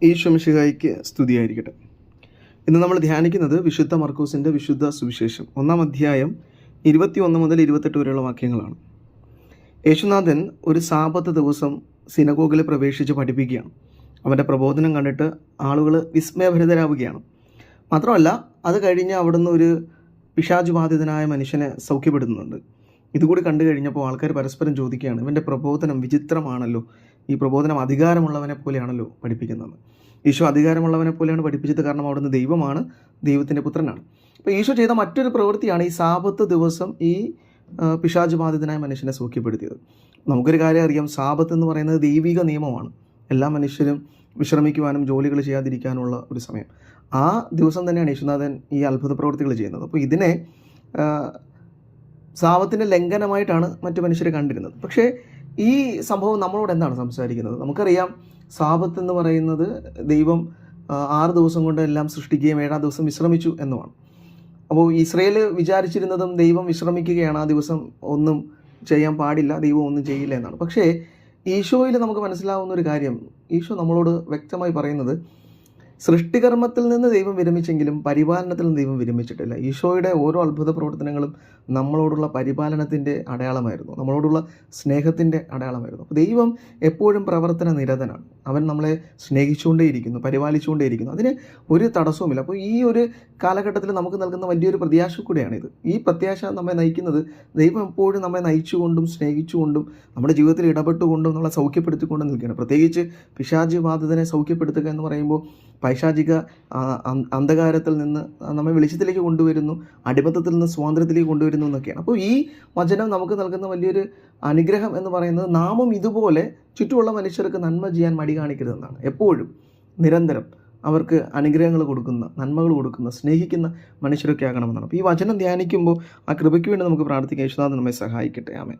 ഈശോ മിശിഹായ്ക്ക് സ്തുതിയായിരിക്കട്ടെ. ഇന്ന് നമ്മൾ ധ്യാനിക്കുന്നത് വിശുദ്ധ മർക്കോസിൻ്റെ വിശുദ്ധ സുവിശേഷം 1-ാം അധ്യായം 21 മുതൽ 28 വരെയുള്ള വാക്യങ്ങളാണ്. യേശുനാഥൻ ഒരു സാബത്ത് ദിവസം സിനഗോഗിൽ പ്രവേശിച്ച് പഠിപ്പിക്കുകയാണ്. അവൻ്റെ പ്രബോധനം കണ്ടിട്ട് ആളുകൾ വിസ്മയഭരിതരാവുകയാണ്. മാത്രമല്ല, അത് കഴിഞ്ഞ് അവിടുന്ന് ഒരു പിശാചുബാധിതനായ മനുഷ്യനെ സൗഖ്യപ്പെടുത്തുന്നുണ്ട്. ഇതുകൂടി കണ്ടു കഴിഞ്ഞപ്പോൾ ആൾക്കാർ പരസ്പരം ചോദിക്കുകയാണ്, ഇവൻ്റെ പ്രബോധനം വിചിത്രമാണല്ലോ, ഈ പ്രബോധനം അധികാരമുള്ളവനെ പോലെയാണല്ലോ പഠിപ്പിക്കുന്നത്. ഈശോ അധികാരമുള്ളവനെ പോലെയാണ് പഠിപ്പിച്ചത്, കാരണം അവിടുന്ന് ദൈവമാണ്, ദൈവത്തിൻ്റെ പുത്രനാണ്. അപ്പോൾ ഈശോ ചെയ്ത മറ്റൊരു പ്രവൃത്തിയാണ് ഈ സാബത്ത് ദിവസം ഈ പിശാചുബാധിതനായ മനുഷ്യനെ സൗഖ്യപ്പെടുത്തിയത്. നമുക്കൊരു കാര്യം അറിയാം, സാബത്ത് എന്ന് പറയുന്നത് ദൈവിക നിയമമാണ്. എല്ലാ മനുഷ്യരും വിശ്രമിക്കുവാനും ജോലികൾ ചെയ്യാതിരിക്കാനുള്ള ഒരു സമയം. ആ ദിവസം തന്നെയാണ് യേശുനാഥൻ ഈ അത്ഭുത പ്രവൃത്തികൾ ചെയ്യുന്നത്. അപ്പോൾ ഇതിനെ സാബത്തിൻ്റെ ലംഘനമായിട്ടാണ് മറ്റു മനുഷ്യരെ കണ്ടിരുന്നത്. പക്ഷേ ഈ സംഭവം നമ്മളോട് എന്താണ് സംസാരിക്കുന്നത്? നമുക്കറിയാം, സാബത്ത് എന്ന് പറയുന്നത് ദൈവം 6 ദിവസം കൊണ്ട് എല്ലാം സൃഷ്ടിക്കുകയും 7-ാം ദിവസം വിശ്രമിച്ചു എന്നുമാണ്. അപ്പോൾ ഇസ്രയേൽ വിചാരിച്ചിരുന്നതും ദൈവം വിശ്രമിക്കുകയാണ്, ആ ദിവസം ഒന്നും ചെയ്യാൻ പാടില്ല, ദൈവം ഒന്നും ചെയ്യില്ല എന്നാണ്. പക്ഷേ ഈശോയിൽ നമുക്ക് മനസ്സിലാവുന്ന ഒരു കാര്യം, ഈശോ നമ്മളോട് വ്യക്തമായി പറയുന്നത്, സൃഷ്ടികർമ്മത്തിൽ നിന്ന് ദൈവം വിരമിച്ചെങ്കിലും പരിപാലനത്തിൽ നിന്ന് ദൈവം വിരമിച്ചിട്ടില്ല. ഈശോയുടെ ഓരോ അത്ഭുത പ്രവർത്തനങ്ങളും നമ്മളോടുള്ള പരിപാലനത്തിൻ്റെ അടയാളമായിരുന്നു, നമ്മളോടുള്ള സ്നേഹത്തിൻ്റെ അടയാളമായിരുന്നു. അപ്പോൾ ദൈവം എപ്പോഴും പ്രവർത്തന നിരതനാണ്. അവൻ നമ്മളെ സ്നേഹിച്ചുകൊണ്ടേയിരിക്കുന്നു, പരിപാലിച്ചുകൊണ്ടേയിരിക്കുന്നു. അതിന് ഒരു തടസ്സവുമില്ല. അപ്പോൾ ഈ ഒരു കാലഘട്ടത്തിൽ നമുക്ക് നൽകുന്ന വലിയൊരു പ്രത്യാശ കൂടെയാണിത്. ഈ പ്രത്യാശ നമ്മെ നയിക്കുന്നത്, ദൈവം എപ്പോഴും നമ്മെ നയിച്ചുകൊണ്ടും സ്നേഹിച്ചുകൊണ്ടും നമ്മുടെ ജീവിതത്തിൽ ഇടപെട്ടുകൊണ്ടും നമ്മളെ സൗഖ്യപ്പെടുത്തിക്കൊണ്ടും നിൽക്കുകയാണ്. പ്രത്യേകിച്ച് പിശാചുബാധിതനെ സൗഖ്യപ്പെടുത്തുക എന്ന് പറയുമ്പോൾ പൈശാചിക അന്ധകാരത്തിൽ നിന്ന് നമ്മെ വെളിച്ചത്തിലേക്ക് കൊണ്ടുവരുന്നു, അടിമത്തത്തിൽ നിന്ന് സ്വാതന്ത്ര്യത്തിലേക്ക് കൊണ്ടുവരുന്നു എന്നൊക്കെയാണ്. അപ്പോൾ ഈ വചനം നമുക്ക് നൽകുന്ന വലിയൊരു അനുഗ്രഹം എന്ന് പറയുന്നത്, നാമും ഇതുപോലെ ചുറ്റുമുള്ള മനുഷ്യർക്ക് നന്മ ചെയ്യാൻ മടി കാണിക്കരുതെന്നാണ്. എപ്പോഴും നിരന്തരം അവർക്ക് അനുഗ്രഹങ്ങൾ കൊടുക്കുന്ന, നന്മകൾ കൊടുക്കുന്ന, സ്നേഹിക്കുന്ന മനുഷ്യരൊക്കെ ആകണമെന്നാണ്. അപ്പോൾ ഈ വചനം ധ്യാനിക്കുമ്പോൾ ആ കൃപയ്ക്ക് വേണ്ടി നമുക്ക് പ്രാർത്ഥിക്കാം. യേശുനാഥൻ നമ്മെ സഹായിക്കട്ടെ. ആമേൻ.